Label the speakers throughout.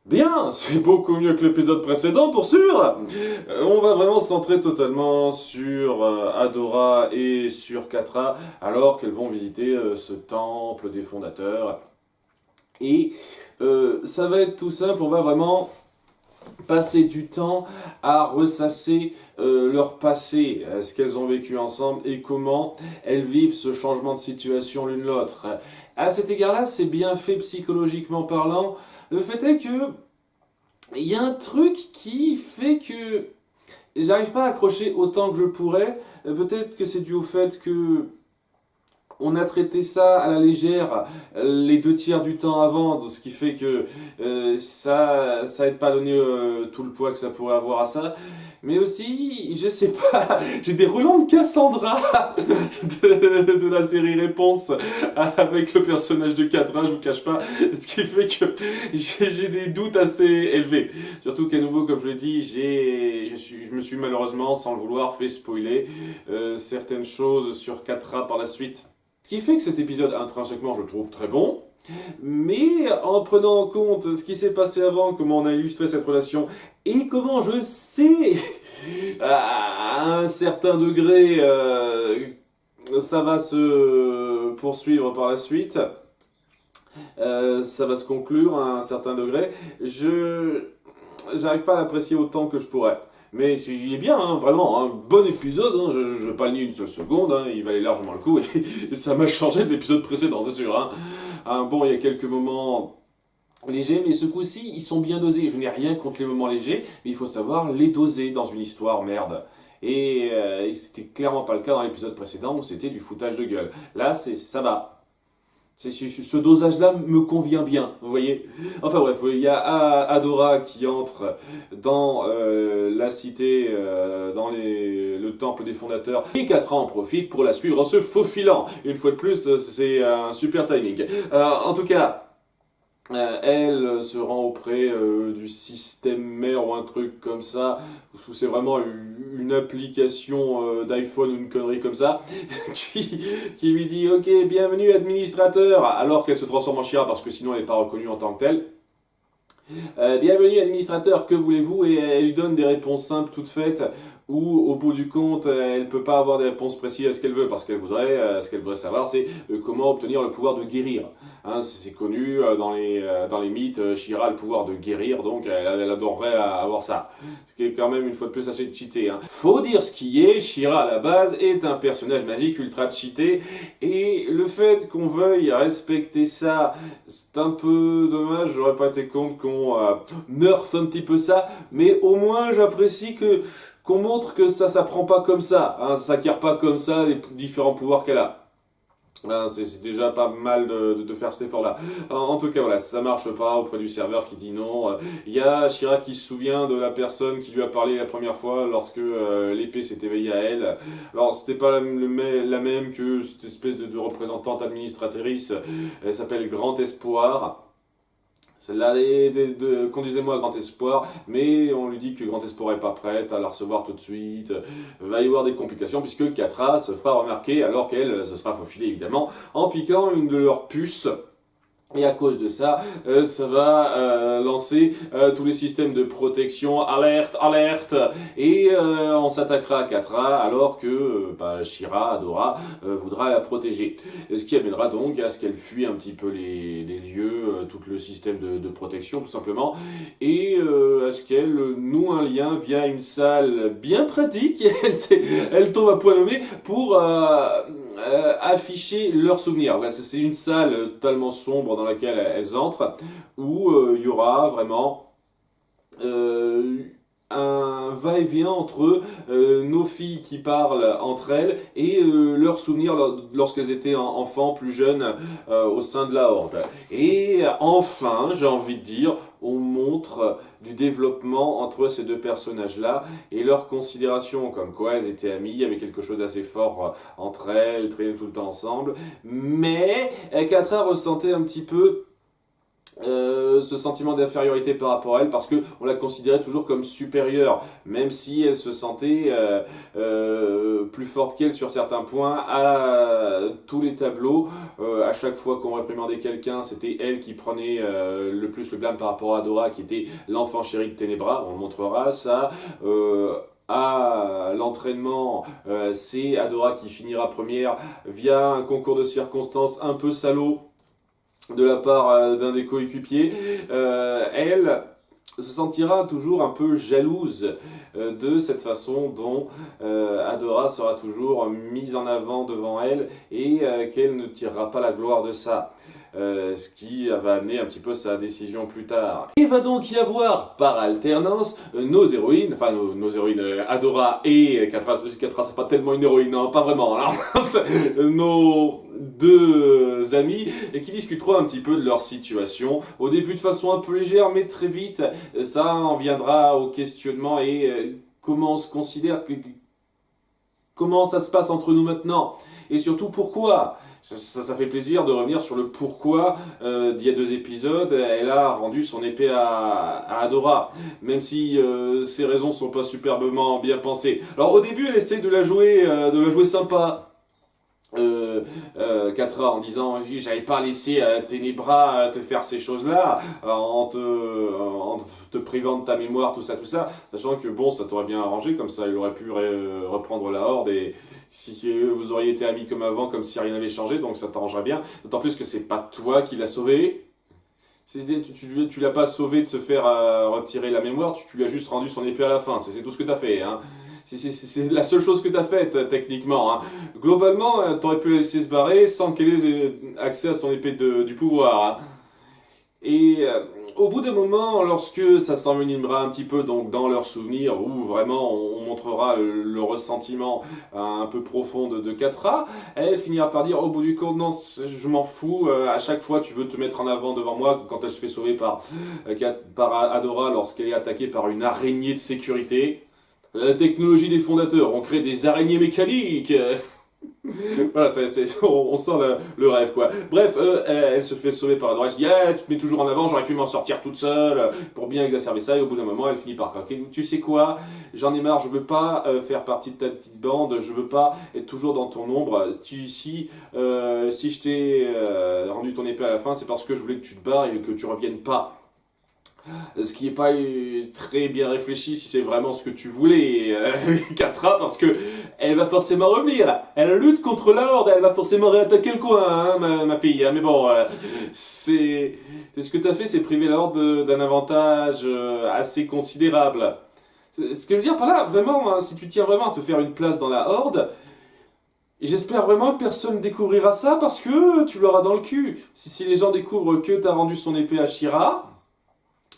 Speaker 1: Bien, c'est beaucoup mieux que l'épisode précédent pour sûr. On va vraiment se centrer totalement sur Adora et sur Catra alors qu'elles vont visiter ce temple des fondateurs. Et ça va être tout simple, on va vraiment passer du temps à ressasser leur passé, ce qu'elles ont vécu ensemble et comment elles vivent ce changement de situation l'une l'autre. À cet égard-là, c'est bien fait psychologiquement parlant. Le fait est que il y a un truc qui fait que j'arrive pas à accrocher autant que je pourrais. Peut-être que c'est dû au fait que on a traité ça à la légère les 2 tiers du temps avant, ce qui fait que ça aide pas à donner tout le poids que ça pourrait avoir à ça. Mais aussi, je sais pas, j'ai des relents de Cassandra de la série Réponse avec le personnage de Catra, je vous cache pas, ce qui fait que j'ai des doutes assez élevés. Surtout qu'à nouveau, comme je l'ai dit, je me suis malheureusement, sans le vouloir, fait spoiler certaines choses sur Catra par la suite. Ce qui fait que cet épisode, intrinsèquement, je le trouve très bon. Mais en prenant en compte ce qui s'est passé avant, comment on a illustré cette relation, et comment je sais, à un certain degré, ça va se poursuivre par la suite, ça va se conclure à un certain degré, j'arrive pas à l'apprécier autant que je pourrais. Mais il est bien, hein, vraiment, un bon épisode, hein, je vais pas le nier une seule seconde, hein, il valait largement le coup, et ça m'a changé de l'épisode précédent, c'est sûr. Bon, il y a quelques moments légers, mais ce coup-ci, ils sont bien dosés. Je n'ai rien contre les moments légers, mais il faut savoir les doser dans une histoire, merde. Et c'était clairement pas le cas dans l'épisode précédent où c'était du foutage de gueule. Là, ça va. Ce dosage-là me convient bien, vous voyez. Enfin bref, il y a Adora qui entre dans la cité, dans le temple des fondateurs, et Catra en profite pour la suivre en se faufilant. Une fois de plus, c'est un super timing. En tout cas, elle se rend auprès du système mère ou un truc comme ça, où c'est vraiment une application d'iPhone ou une connerie comme ça, qui lui dit ok, bienvenue administrateur, alors qu'elle se transforme en Shira parce que sinon elle n'est pas reconnue en tant que telle. Bienvenue administrateur, que voulez-vous? Et elle lui donne des réponses simples toutes faites où au bout du compte elle peut pas avoir des réponses précises à ce qu'elle veut parce qu'elle voudrait ce qu'elle voudrait savoir c'est comment obtenir le pouvoir de guérir. C'est connu dans les mythes, Shira a le pouvoir de guérir donc elle adorerait avoir ça. Ce qui est quand même une fois de plus assez cheaté. Faut dire ce qui est, Shira à la base est un personnage magique ultra cheaté et le fait qu'on veuille respecter ça c'est un peu dommage, j'aurais pas été contre qu'on nerf un petit peu ça, mais au moins j'apprécie qu'on montre que ça s'apprend pas comme ça, ça s'acquiert pas comme ça les différents pouvoirs qu'elle a. C'est déjà pas mal de faire cet effort-là. En tout cas, voilà, ça marche pas auprès du serveur qui dit non. Il y a Shira qui se souvient de la personne qui lui a parlé la première fois lorsque l'épée s'est éveillée à elle. Alors, c'était pas la même que cette espèce de représentante administratrice. Elle s'appelle Grand Espoir. Celle-là conduisez-moi à Grand Espoir, mais on lui dit que Grand Espoir est pas prête à la recevoir tout de suite. Va y avoir des complications puisque Catra se fera remarquer alors qu'elle se sera faufilée évidemment en piquant une de leurs puces. Et à cause de ça, ça va lancer tous les systèmes de protection, alerte, alerte, et on s'attaquera à Catra alors que Shira, Adora, voudra la protéger. Ce qui amènera donc à ce qu'elle fuit un petit peu les lieux, tout le système de protection tout simplement, et à ce qu'elle noue un lien via une salle bien pratique, elle tombe à point nommé pour afficher leurs souvenirs. C'est une salle totalement sombre dans laquelle elles entrent, où il y aura vraiment un va-et-vient entre nos filles qui parlent entre elles et leurs souvenirs lorsqu'elles étaient enfants plus jeunes au sein de la Horde. Et enfin, j'ai envie de dire, on montre du développement entre ces deux personnages-là et leur considération, comme quoi elles étaient amies, il y avait quelque chose d'assez fort entre elles, traînaient tout le temps ensemble, mais Catra ressentait un petit peu ce sentiment d'infériorité par rapport à elle parce que on la considérait toujours comme supérieure, même si elle se sentait plus forte qu'elle sur certains points. À tous les tableaux, à chaque fois qu'on réprimandait quelqu'un, c'était elle qui prenait le plus le blâme par rapport à Adora, qui était l'enfant chéri de Ténébra. On montrera ça. À l'entraînement, c'est Adora qui finira première via un concours de circonstances un peu salaud de la part d'un des coéquipiers. Elle se sentira toujours un peu jalouse de cette façon dont Adora sera toujours mise en avant devant elle et qu'elle ne tirera pas la gloire de ça. Ce qui va amener un petit peu sa décision plus tard. Il va donc y avoir par alternance nos héroïnes, enfin nos héroïnes Adora et Catra. Catra c'est pas tellement une héroïne, non, pas vraiment. Alors, nos deux amis qui discuteront un petit peu de leur situation. Au début de façon un peu légère, mais très vite, ça en viendra au questionnement et comment on se considère, comment ça se passe entre nous maintenant et surtout pourquoi. Ça fait plaisir de revenir sur le pourquoi d'il y a 2 épisodes, elle a rendu son épée à Adora, même si ses raisons sont pas superbement bien pensées. Alors au début elle essaie de la jouer sympa. Catra en disant j'avais pas laissé Ténébra te faire ces choses-là en te privant de ta mémoire, tout ça, sachant que bon, ça t'aurait bien arrangé, comme ça il aurait pu reprendre la Horde et si vous auriez été amis comme avant, comme si rien n'avait changé, donc ça t'arrangerait bien, d'autant plus que c'est pas toi qui l'as sauvé. Tu l'as pas sauvé de se faire retirer la mémoire, tu lui as juste rendu son épée à la fin, c'est tout ce que t'as fait, hein. C'est la seule chose que t'as faite, techniquement. Hein. Globalement, t'aurais pu la laisser se barrer sans qu'elle ait accès à son épée du pouvoir. Hein. Et au bout d'un moment, lorsque ça s'envenimera un petit peu donc, dans leurs souvenirs, où vraiment on montrera le ressentiment un peu profond de Catra, elle finira par dire au bout du compte, non, je m'en fous, à chaque fois tu veux te mettre en avant devant moi quand elle se fait sauver par Adora lorsqu'elle est attaquée par une araignée de sécurité. La technologie des fondateurs, on crée des araignées mécaniques. Voilà, on sent le rêve, quoi. Bref, elle se fait sauver par Adora. Elle se dit, tu te mets toujours en avant, j'aurais pu m'en sortir toute seule pour bien exacerber ça. Et au bout d'un moment, elle finit par craquer. Tu sais quoi, j'en ai marre, je veux pas faire partie de ta petite bande, je veux pas être toujours dans ton ombre. Si je t'ai rendu ton épée à la fin, c'est parce que je voulais que tu te barres et que tu reviennes pas. Ce qui n'est pas très bien réfléchi si c'est vraiment ce que tu voulais, Catra, parce que elle va forcément revenir. Elle lutte contre la Horde, elle va forcément réattaquer le coin, hein, ma fille. Hein, mais bon, c'est ce que tu as fait, c'est priver la Horde d'un avantage assez considérable. Ce que je veux dire par là, vraiment, hein, si tu tiens vraiment à te faire une place dans la Horde, j'espère vraiment que personne ne découvrira ça parce que tu l'auras dans le cul. Si les gens découvrent que tu as rendu son épée à She-Ra,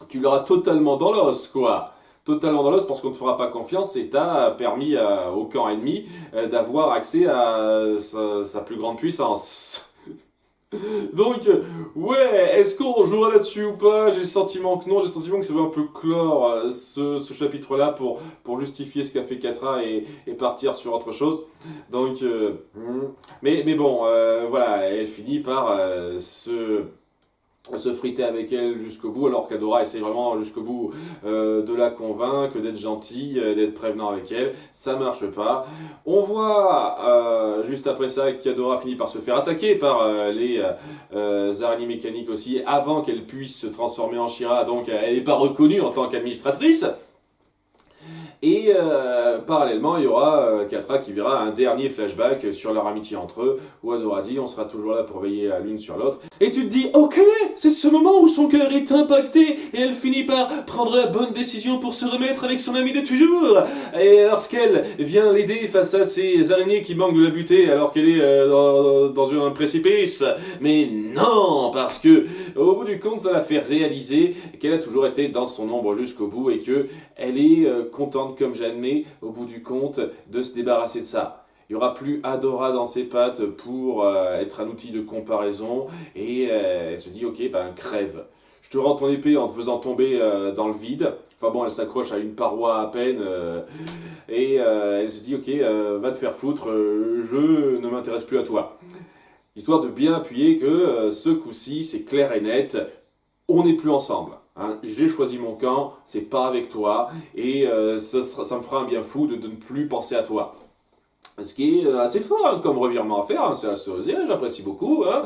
Speaker 1: tu l'auras totalement dans l'os, quoi. Totalement dans l'os parce qu'on ne te fera pas confiance et t'as permis au camp ennemi d'avoir accès à sa plus grande puissance. Donc, ouais, est-ce qu'on jouera là-dessus ou pas? J'ai le sentiment que non, j'ai le sentiment que ça va un peu clore ce chapitre-là pour justifier ce qu'a fait Catra et partir sur autre chose. Donc, mais bon, voilà, elle finit par se friter avec elle jusqu'au bout, alors qu'Adora essaie vraiment jusqu'au bout de la convaincre, d'être gentille, d'être prévenant avec elle. Ça marche pas. On voit juste après ça qu'Adora finit par se faire attaquer par les araignées mécaniques aussi, avant qu'elle puisse se transformer en She-Ra, donc elle n'est pas reconnue en tant qu'administratrice. Et parallèlement, il y aura Catra qui verra un dernier flashback sur leur amitié entre eux, où Adora dit on sera toujours là pour veiller à l'une sur l'autre. Et tu te dis, ok, c'est ce moment où son cœur est impacté, et elle finit par prendre la bonne décision pour se remettre avec son ami de toujours. Et lorsqu'elle vient l'aider face à ces araignées qui manquent de la buter alors qu'elle est dans un précipice. Mais non, parce que au bout du compte, ça la fait réaliser qu'elle a toujours été dans son ombre jusqu'au bout et que elle est contente comme j'admets, au bout du compte, de se débarrasser de ça. Il n'y aura plus Adora dans ses pattes pour être un outil de comparaison, et elle se dit, ok, ben crève. Je te rends ton épée en te faisant tomber dans le vide. Enfin bon, elle s'accroche à une paroi à peine, et elle se dit, ok, va te faire foutre, je ne m'intéresse plus à toi. Histoire de bien appuyer que ce coup-ci, c'est clair et net, on n'est plus ensemble. Hein. J'ai choisi mon camp, c'est pas avec toi, et ça me fera un bien fou de ne plus penser à toi. Ce qui est assez fort hein, comme revirement à faire, hein, c'est assez osé, j'apprécie beaucoup. Hein.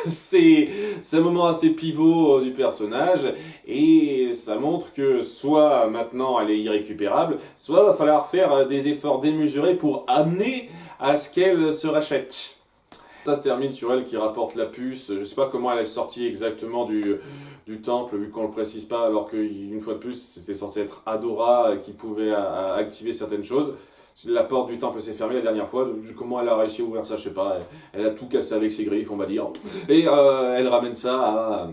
Speaker 1: C'est un moment assez pivot du personnage, et ça montre que soit maintenant elle est irrécupérable, soit il va falloir faire des efforts démesurés pour amener à ce qu'elle se rachète. Ça se termine sur elle qui rapporte la puce. Je sais pas comment elle est sortie exactement du temple, vu qu'on le précise pas, alors qu'une fois de plus, c'était censé être Adora qui pouvait activer certaines choses. La porte du temple s'est fermée la dernière fois. Comment elle a réussi à ouvrir ça, je sais pas. Elle a tout cassé avec ses griffes, on va dire. Et elle ramène ça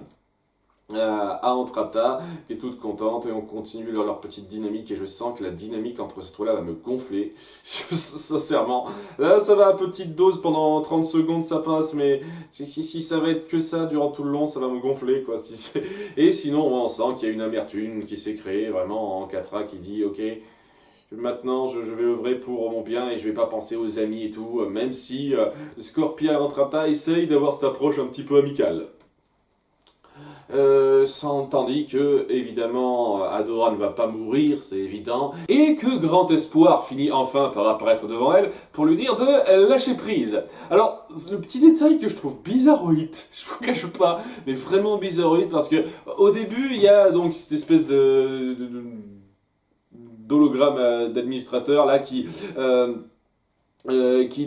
Speaker 1: à Entrapta, qui est toute contente, et on continue leur petite dynamique, et je sens que la dynamique entre ces trois-là va me gonfler, sincèrement. Là, ça va à petite dose, pendant 30 secondes, ça passe, mais si ça va être que ça durant tout le long, ça va me gonfler, quoi. Et sinon, on sent qu'il y a une amertume qui s'est créée, vraiment, en Catra, qui dit, ok, maintenant, je vais œuvrer pour mon bien et je vais pas penser aux amis et tout, même si Scorpia et Entrapta essayent d'avoir cette approche un petit peu amicale. Tandis que, évidemment, Adora ne va pas mourir, c'est évident, et que Grand Espoir finit enfin par apparaître devant elle pour lui dire de lâcher prise. Alors, le petit détail que je trouve bizarroïde, je vous cache pas, mais vraiment bizarroïde, parce que au début, il y a donc cette espèce d'hologramme d'administrateur là qui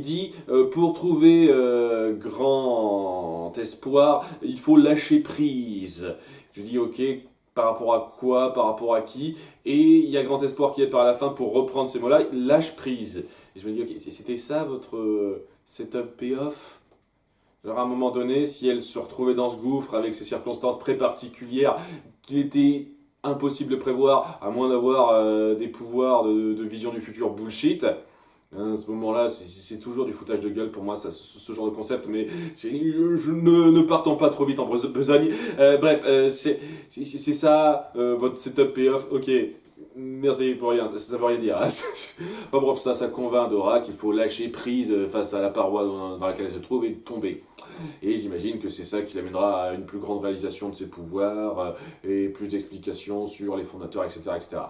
Speaker 1: dit pour trouver grand espoir, il faut lâcher prise. Je dis ok, par rapport à quoi, par rapport à qui, et il y a grand espoir qui est par la fin pour reprendre ces mots-là, lâche prise. Et je me dis ok, c'était ça votre setup payoff? Alors à un moment donné, si elle se retrouvait dans ce gouffre avec ces circonstances très particulières qu'il était impossible de prévoir, à moins d'avoir des pouvoirs de vision du futur bullshit. À ce moment-là, c'est toujours du foutage de gueule pour moi, ça, ce genre de concept, mais ne partons pas trop vite en besogne. Bref, c'est ça, votre setup payoff, ok, merci pour rien, ça veut rien dire. Enfin bref, ça convainc Dora qu'il faut lâcher prise face à la paroi dans laquelle elle se trouve et tomber. Et j'imagine que c'est ça qui l'amènera à une plus grande réalisation de ses pouvoirs et plus d'explications sur les fondateurs, etc. etc.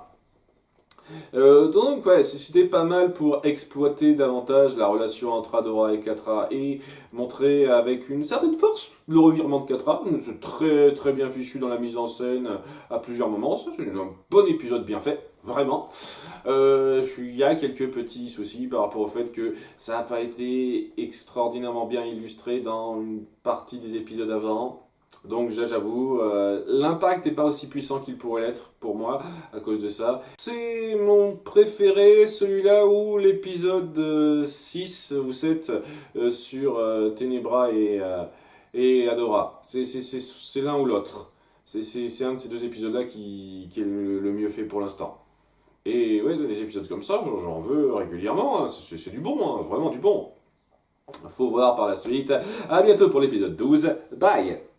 Speaker 1: Donc ouais, c'était pas mal pour exploiter davantage la relation entre Adora et Catra et montrer avec une certaine force le revirement de Catra. C'est très très bien fichu dans la mise en scène à plusieurs moments. C'est un bon épisode bien fait, vraiment. Il y a quelques petits soucis par rapport au fait que ça n'a pas été extraordinairement bien illustré dans une partie des épisodes avant. Donc j'avoue, l'impact n'est pas aussi puissant qu'il pourrait l'être pour moi à cause de ça. C'est mon préféré, celui-là où l'épisode 6 ou 7 sur Ténébra et Adora. C'est l'un ou l'autre. C'est un de ces deux épisodes-là qui est le mieux fait pour l'instant. Et ouais, des épisodes comme ça, j'en veux régulièrement. Hein. C'est du bon, hein, vraiment du bon. Faut voir par la suite. À bientôt pour l'épisode 12. Bye!